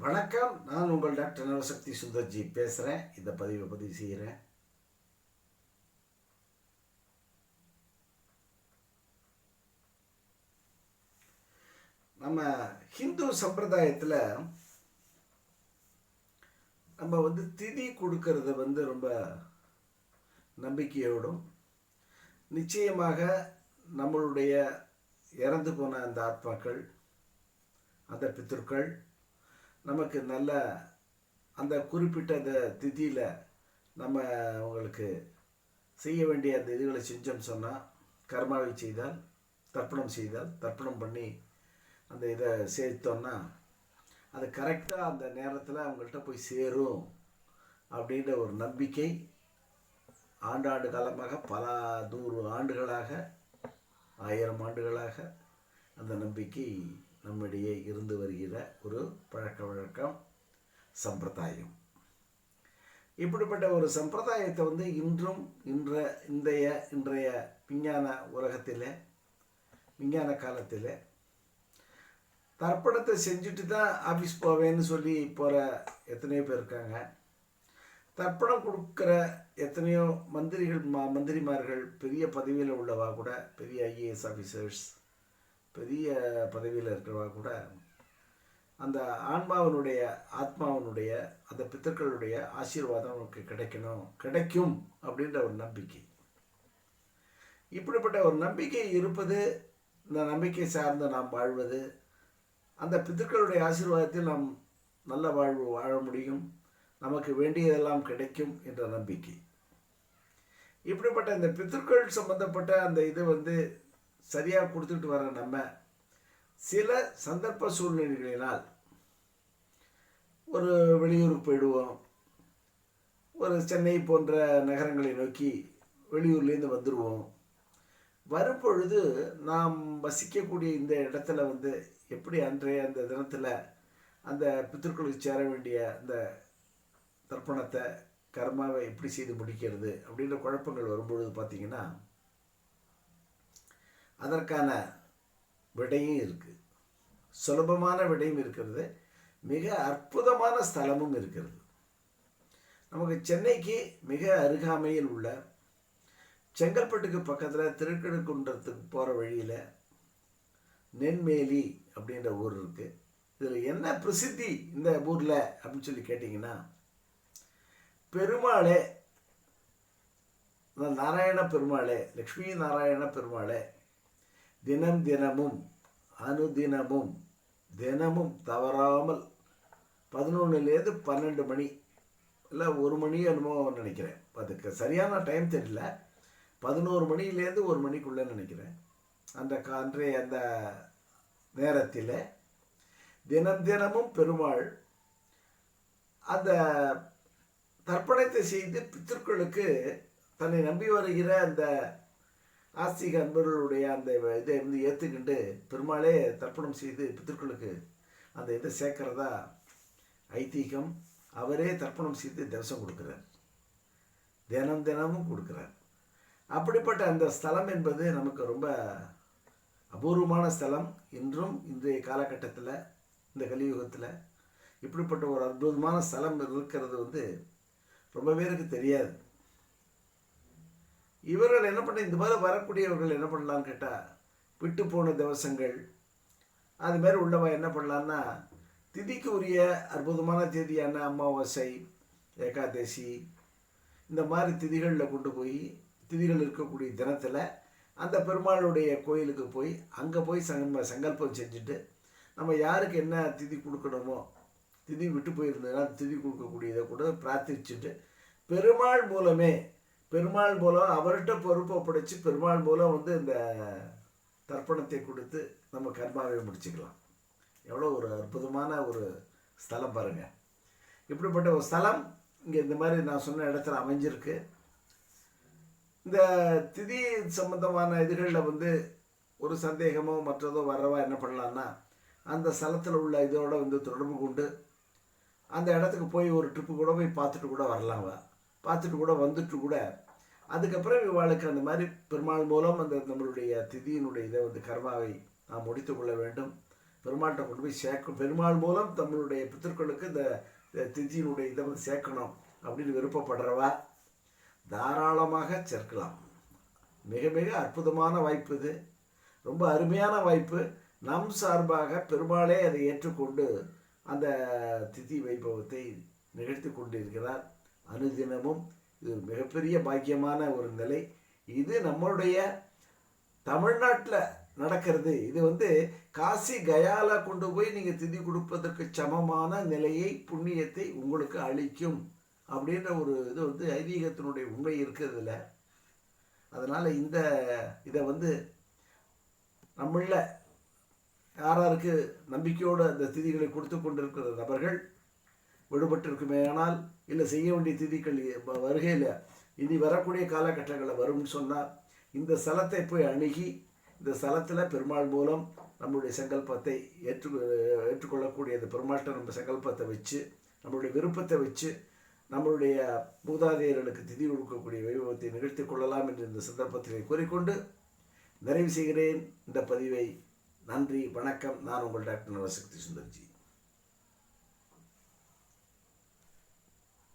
வணக்கம். நான் உங்கள் டாக்டர் நவசக்தி சுந்தர்ஜி பேசுகிறேன். இந்த பதிவு செய்கிறேன். நம்ம ஹிந்து சம்பிரதாயத்தில் நம்ம திதி கொடுக்கறத ரொம்ப நம்பிக்கையோடும், நிச்சயமாக நம்மளுடைய இறந்து போன அந்த ஆத்மாக்கள், அந்த பித்ருக்கள் நமக்கு நல்ல அந்த குறிப்பிட்ட அந்த திதியில் நம்ம அவங்களுக்கு செய்ய வேண்டிய அந்த இதுகளை செஞ்சோம்னு சொன்னால், கர்மாவை செய்தால், தர்ப்பணம் பண்ணி அந்த இதை சேர்த்தோன்னா அது கரெக்டாக அந்த நேரத்தில் அவங்கள்ட்ட போய் சேரும் அப்படின்ற ஒரு நம்பிக்கை ஆண்டாண்டு காலமாக, பல 100 ஆண்டுகளாக, 1000 ஆண்டுகளாக அந்த நம்பிக்கை நம்மிடையே இருந்து வருகிற ஒரு பழக்க வழக்கம், சம்பிரதாயம். இப்படிப்பட்ட ஒரு சம்பிரதாயத்தை இன்றும் இன்றைய விஞ்ஞான உலகத்தில், விஞ்ஞான காலத்தில் தர்ப்பணத்தை செஞ்சுட்டு தான் ஆஃபீஸ் போவேன்னு சொல்லி போகிற எத்தனையோ பேர் இருக்காங்க. தர்ப்பணம் கொடுக்குற எத்தனையோ மந்திரிமார்கள், பெரிய பதவியில் உள்ளவா கூட, பெரிய ஐஏஎஸ் ஆஃபீஸர்ஸ், பெரிய பதவியில் இருக்கிறவா கூட அந்த ஆத்மாவனுடைய அந்த பித்தர்களுடைய ஆசீர்வாதம் நமக்கு கிடைக்கும் அப்படின்ற ஒரு நம்பிக்கை. இப்படிப்பட்ட ஒரு நம்பிக்கை இருப்பது, இந்த நம்பிக்கை சார்ந்து நாம் வாழ்வது, அந்த பித்தர்களுடைய ஆசீர்வாதத்தில் நாம் நல்ல வாழ்வு வாழ முடியும், நமக்கு வேண்டியதெல்லாம் கிடைக்கும் என்ற நம்பிக்கை. இப்படிப்பட்ட இந்த பித்தர்கள் சம்பந்தப்பட்ட அந்த இது சரியாக கொடுத்துட்டு வர நம்ம சில சந்தர்ப்ப சூழ்நிலைகளினால் ஒரு வெளியூருக்கு போயிடுவோம். ஒரு சென்னை போன்ற நகரங்களை நோக்கி வெளியூர்லேருந்து வந்துடுவோம். வரும்பொழுது நாம் வசிக்கக்கூடிய இந்த இடத்துல எப்படி அன்றைய அந்த தினத்தில் அந்த பித்திருக்களுக்கு சேர வேண்டிய அந்த தர்ப்பணத்தை, கர்மாவை எப்படி செய்து முடிக்கிறது அப்படின்ற குழப்பங்கள் வரும்பொழுது பார்த்திங்கன்னா, அதற்கான விடையும் இருக்குது, சுலபமான விடையும் இருக்கிறது, மிக அற்புதமான ஸ்தலமும் இருக்கிறது. நமக்கு சென்னைக்கு மிக அருகாமையில் உள்ள, செங்கல்பட்டுக்கு பக்கத்தில் திருக்கழுக்குன்றத்துக்கு போகிற வழியில் நென்மேலி அப்படின்ற ஊர் இருக்குது. இதில் என்ன பிரசித்தி இந்த ஊரில் அப்படின்னு சொல்லி கேட்டிங்கன்னா, பெருமாளே, நாராயண பெருமாளே, லக்ஷ்மி நாராயண பெருமாளே தினமும் தினமும் தவறாமல் 11லேருந்து 12 மணி, இல்லை 1 மணி என்னமோ நினைக்கிறேன், அதுக்கு சரியான டைம் தெரியல, 11 மணிலேருந்து 1 மணிக்குள்ளே நினைக்கிறேன், அன்றைய அந்த நேரத்தில் தினமும் பெருமாள் அந்த தர்ப்பணத்தை செய்து பித்திருக்களுக்கு தன்னை நம்பி வருகிற அந்த ஆஸ்திக அன்பர்களுடைய அந்த இதை ஏற்றுக்கிண்டு பெருமாளே தர்ப்பணம் செய்து பித்திருக்களுக்கு அந்த இதை சேர்க்கிறதா ஐதீகம். அவரே தர்ப்பணம் செய்து திவசம் கொடுக்குறார், தினமும் கொடுக்குறார். அப்படிப்பட்ட அந்த ஸ்தலம் என்பது நமக்கு ரொம்ப அபூர்வமான ஸ்தலம். இன்றும் இன்றைய காலகட்டத்தில், இந்த கலியுகத்தில் இப்படிப்பட்ட ஒரு அற்புதமான ஸ்தலம் இருக்கிறது ரொம்ப பேருக்கு தெரியாது. இவர்கள் என்ன பண்ண, இந்த மாதிரி வரக்கூடியவர்கள் என்ன பண்ணலான்னு கேட்டால், விட்டு போன திவசங்கள் அது மாதிரி உள்ளவ என்ன பண்ணலான்னா, திதிக்கு உரிய அற்புதமான தேதியான அமாவாசை, ஏகாதசி, இந்த மாதிரி திதிகளில் கொண்டு போய், திதிகள் இருக்கக்கூடிய தினத்தில் அந்த பெருமாளுடைய கோயிலுக்கு போய், அங்கே போய் சங்கல்பம் செஞ்சுட்டு, நம்ம யாருக்கு என்ன திதி கொடுக்கணுமோ, திதி விட்டு போயிருந்ததுன்னா திதி கொடுக்கக்கூடியதை கூட பிரார்த்திச்சுட்டு, பெருமாள் மூலம் அவர்கிட்ட பொறுப்பை படைச்சு, பெருமாள் மூலம் இந்த தர்ப்பணத்தை கொடுத்து நம்ம கர்மாவை முடிச்சுக்கலாம். எவ்வளோ ஒரு அற்புதமான ஒரு ஸ்தலம் பாருங்கள். இப்படிப்பட்ட ஒரு ஸ்தலம் இங்கே இந்த மாதிரி நான் சொன்ன இடத்துல அமைஞ்சிருக்கு. இந்த திதி சம்பந்தமான இதுகளில் ஒரு சந்தேகமோ மற்றதோ வர்றவா என்ன பண்ணலான்னா, அந்த ஸ்தலத்தில் உள்ள இதோட தொடர்பு கொண்டு அந்த இடத்துக்கு போய் ஒரு ட்ரிப்பு கூட போய் பார்த்துட்டு கூட வரலாம், பார்த்துட்டு கூட வந்துட்டு கூட அதுக்கப்புறம் இவாளுக்கு அந்த மாதிரி பெருமாள் மூலம் அந்த நம்மளுடைய திதியினுடைய இதை கர்மாவை நாம் முடித்து கொள்ள வேண்டும், பெருமாள்கிட்ட கொண்டு போய் சேர்க்கணும். பெருமாள் மூலம் தமிழுடைய பித்தர்களுக்கு இந்த திதியினுடைய இதை வந்து சேர்க்கணும் அப்படின்னு விருப்பப்படுறவா தாராளமாக சேர்க்கலாம். மிக மிக அற்புதமான வாய்ப்பு இது, ரொம்ப அருமையான வாய்ப்பு. நம் சார்பாக பெருமாளே அதை ஏற்றுக்கொண்டு அந்த திதி வைபவத்தை நிகழ்த்தி கொண்டிருக்கிறார் அனுதினமும். இது மிகப்பெரிய பாக்கியமான ஒரு நிலை. இது நம்மளுடைய தமிழ்நாட்டில் நடக்கிறது. இது வந்து காசி கயால கொண்டு போய் நீங்கள் திதி கொடுப்பதற்கு சமமான நிலையை புண்ணியத்தை உங்களுக்கு அளிக்கும் அப்படின்ற ஒரு இது வந்து ஐதீகத்தினுடைய உண்மை இருக்கிறதுல. அதனால் இதை வந்து நம்மள யாராருக்கு நம்பிக்கையோடு அந்த திதிகளை கொடுத்து கொண்டிருக்கிற நபர்கள் விடுபட்டிருக்குமே ஆனால், இல்லை செய்ய வேண்டிய திதிகள் வருகையில் இனி வரக்கூடிய காலகட்டங்களில் வரும்னு சொன்னால், இந்த ஸ்தலத்தை போய் அணுகி இந்த ஸ்தலத்தில் பெருமாள் மூலம் நம்மளுடைய சங்கல்பத்தை ஏற்றுக்கொள்ளக்கூடிய அந்த பெருமாள்கிட்ட நம்ம சங்கல்பத்தை வச்சு, நம்மளுடைய விருப்பத்தை வச்சு, நம்மளுடைய மூதாதையர்களுக்கு திதி கொடுக்கக்கூடிய வைபவத்தை நிகழ்த்தி கொள்ளலாம் என்று இந்த சந்தர்ப்பத்திலே கூறிக்கொண்டு நிறைவு செய்கிறேன் இந்த பதிவை. நன்றி, வணக்கம். நான் உங்கள் டாக்டர் நவசக்தி சுந்தர்ஜி.